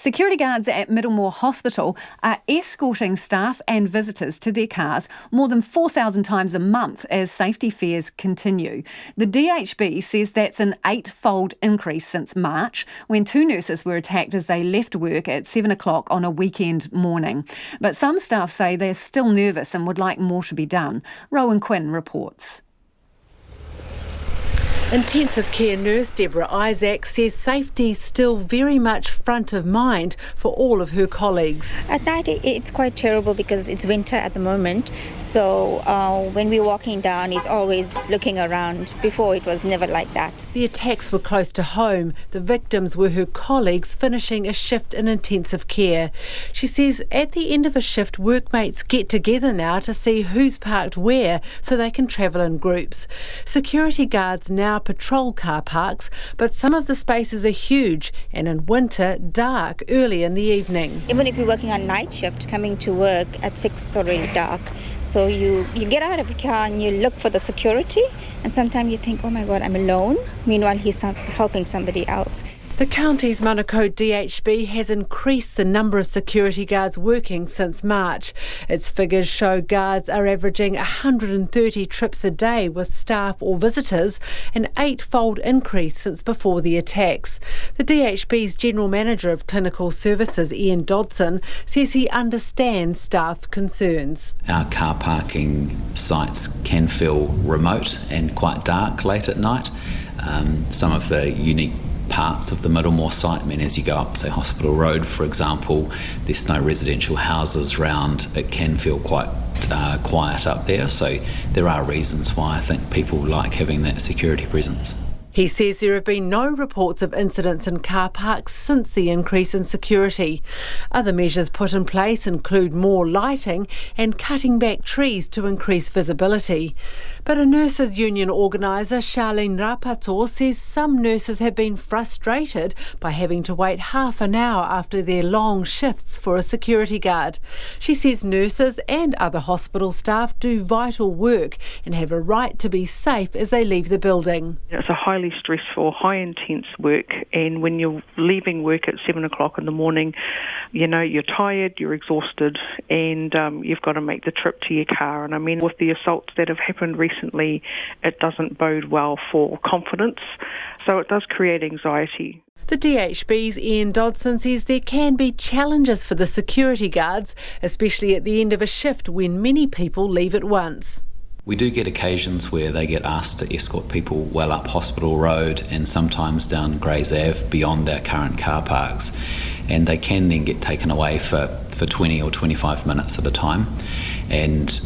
Security guards at Middlemore Hospital are escorting staff and visitors to their cars more than 4,000 times a month as safety fears continue. The DHB says that's an 8-fold increase since March, when 2 nurses were attacked as they left work at 7 o'clock on a weekend morning. But some staff say they're still nervous and would like more to be done. Rowan Quinn reports. Intensive care nurse Deborah Isaac says safety is still very much front of mind for all of her colleagues. At night it's quite terrible because it's winter at the moment, so when we're walking down it's always looking around. Before it was never like that. The attacks were close to home. The victims were her colleagues finishing a shift in intensive care. She says at the end of a shift workmates get together now to see who's parked where so they can travel in groups. Security guards now patrol car parks, but some of the spaces are huge and in winter dark early in the evening. Even if you're working on night shift, coming to work at 6 it's already dark. So you get out of the car and you look for the security, and sometimes you think, oh my God, I'm alone. Meanwhile, he's helping somebody else. The county's Manukau DHB has increased the number of security guards working since March. Its figures show guards are averaging 130 trips a day with staff or visitors, an 8-fold increase since before the attacks. The DHB's General Manager of Clinical Services, Ian Dodson, says he understands staff concerns. Our car parking sites can feel remote and quite dark late at night. Some of the unique parts of the Middlemore site, as you go up, say, Hospital Road, for example, there's no residential houses round. It can feel quite quiet up there, so there are reasons why I think people like having that security presence. He says there have been no reports of incidents in car parks since the increase in security. Other measures put in place include more lighting and cutting back trees to increase visibility. But a nurses' union organiser, Charlene Rapato, says some nurses have been frustrated by having to wait half an hour after their long shifts for a security guard. She says nurses and other hospital staff do vital work and have a right to be safe as they leave the building. It's a highly stressful, high intense work, and when you're leaving work at 7 o'clock in the morning, you're tired, you're exhausted, and you've got to make the trip to your car. And with the assaults that have happened recently, it doesn't bode well for confidence, so it does create anxiety. The DHB's Ian Dodson says there can be challenges for the security guards, especially at the end of a shift when many people leave at once. We do get occasions where they get asked to escort people well up Hospital Road and sometimes down Grays Ave beyond our current car parks, and they can then get taken away for 20 or 25 minutes at a time, and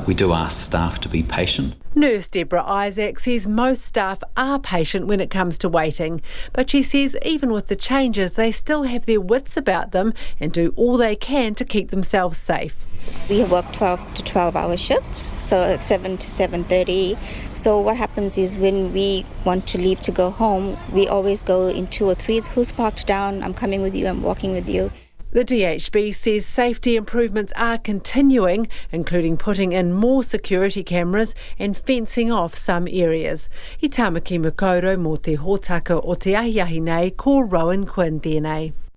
we do ask staff to be patient. Nurse Deborah Isaac says most staff are patient when it comes to waiting, but she says even with the changes they still have their wits about them and do all they can to keep themselves safe. We work 12 to 12-hour shifts, so it's 7 to 7:30. So what happens is when we want to leave to go home, we always go in 2 or 3s. Who's parked down? I'm coming with you, I'm walking with you. The DHB says safety improvements are continuing, including putting in more security cameras and fencing off some areas. I tamaki makaurau mō te hōtaka o te ahiahi nei, ko Rowan Quinn tēnei.